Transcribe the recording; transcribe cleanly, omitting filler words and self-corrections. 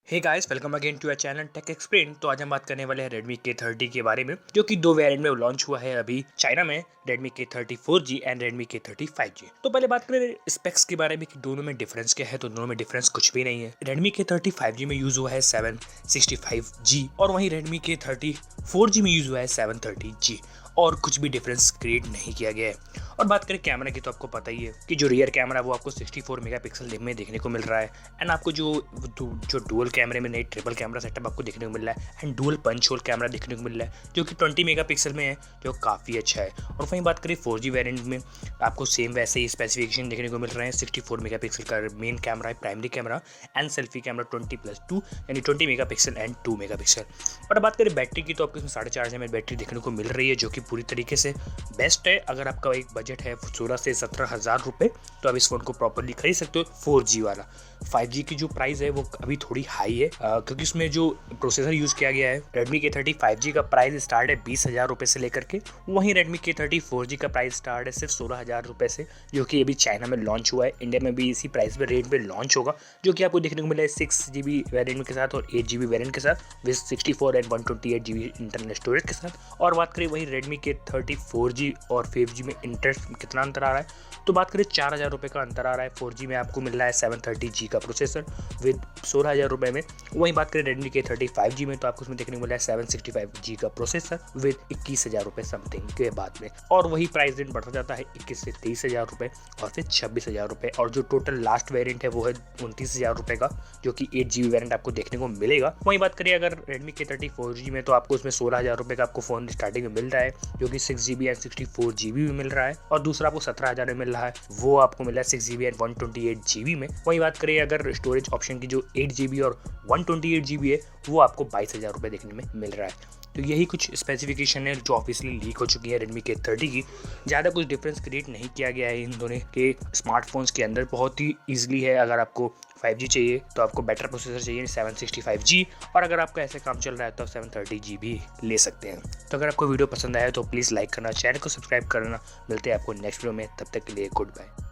Hey guys, welcome again to our channel tech explain. तो आज हम बात करने वाले हैं Redmi K30 के बारे में, जो कि दो वेरिएंट में लॉन्च हुआ है अभी चाइना में, Redmi K30 4G and Redmi K30 5G। तो पहले बात करें स्पेक्स के बारे में कि दोनों में डिफरेंस क्या है। तो दोनों में डिफरेंस कुछ भी नहीं है। Redmi K30 5G में यूज हुआ है 765G और वहीं Redmi K30 4G में यूज हुआ है 730G और कुछ भी डिफरेंस क्रिएट नहीं किया गया है। और बात करें कैमरा की तो आपको पता ही है कि जो रियर कैमरा वो आपको 64 मेगापिक्सल में देखने को मिल रहा है एंड आपको जो डुअल कैमरे में नहीं ट्रिपल कैमरा सेटअप आपको देखने को मिल रहा है and dual punch hole camera देखने को मिल रहा है जो कि 20 मेगापिक्सल में है, जो काफ़ी अच्छा है। और वहीं बात करें 4G वेरिएंट में आपको सेम वैसे ही स्पेसिफिकेशन देखने को मिल रहे हैं। 64 मेगापिक्सल का मेन कैमरा है, primary camera and selfie camera 20+2 यानी 20 मेगापिक्सल एंड 2 मेगापिक्सल। और बात करें बैटरी की तो आपको इसमें 4.5 mAh बैटरी देखने को मिल रही है, जो कि पूरी तरीके से बेस्ट है। अगर आपका एक बजट है 16 से 17 हज़ार रुपये तो आप इस फोन को प्रॉपरली खरीद सकते हो 4G वाला। 5G की जो प्राइस है वो अभी थोड़ी हाई है क्योंकि उसमें जो प्रोसेसर यूज़ किया गया है Redmi K30 5G का प्राइस स्टार्ट है 20,000 रुपये से लेकर के, वहीं Redmi K30 4G का प्राइस स्टार्ट है सिर्फ 16,000 रुपये से, जो कि अभी चाइना में लॉन्च हुआ है। इंडिया में भी इसी प्राइस पे रेट पे लॉन्च होगा, जो कि आपको देखने को मिला है 6GB वेरिएंट के साथ और 8GB वेरिएंट के साथ with 64 and 128GB internal storage के साथ। और बात करें वही Redmi K30 4G और 5G में कितना अंतर आ रहा है, तो बात करें 4,000 रुपये का अंतर आ रहा है। 4G में आपको मिल रहा है 730G का प्रोसेसर विद 16,000 रुपये में। वहीं बात करें Redmi K30 5G में तो आपको उसमें देखने को मिला है 765G का प्रोसेसर विद 21,000 रुपये समथिंग के बाद में। और वही प्राइस रेंज बढ़ता जाता है 21 से 23,000 रुपये और फिर 26,000 रुपये। और जो टोटल लास्ट वेरिएंट है वो है 29,000 रुपये का, जो कि 8GB वेरिएंट आपको देखने को मिलेगा। वहीं बात करिए अगर Redmi K30 4G में तो आपको उसमें 16,000 रुपये का आपको फोन स्टार्टिंग में मिल रहा है, जो कि 6GB एंड 64GB में मिल रहा है। और दूसरा आपको 17,000 में मिल रहा है, वो आपको मिला है 6GB एंड 128GB में। वहीं बात करिए अगर स्टोरेज ऑप्शन की जो 8GB और 128GB है वो आपको 22,000 रुपये देखने में मिल रहा है। तो यही कुछ स्पेसिफिकेशन है जो ऑफिशियली लीक हो चुकी है Redmi K30 की। ज़्यादा कुछ डिफरेंस क्रिएट नहीं किया गया है इन दोनों के स्मार्टफोन्स के अंदर। बहुत ही ईजिली है। अगर आपको 5G चाहिए तो आपको बेटर प्रोसेसर चाहिए 765G, और अगर आपका ऐसे काम चल रहा है तो आप 730G भी ले सकते हैं। तो अगर आपको वीडियो पसंद आया तो प्लीज़ लाइक करना, चैनल को सब्सक्राइब करना। मिलते हैं आपको नेक्स्ट वीडियो में, तब तक के लिए गुड बाय।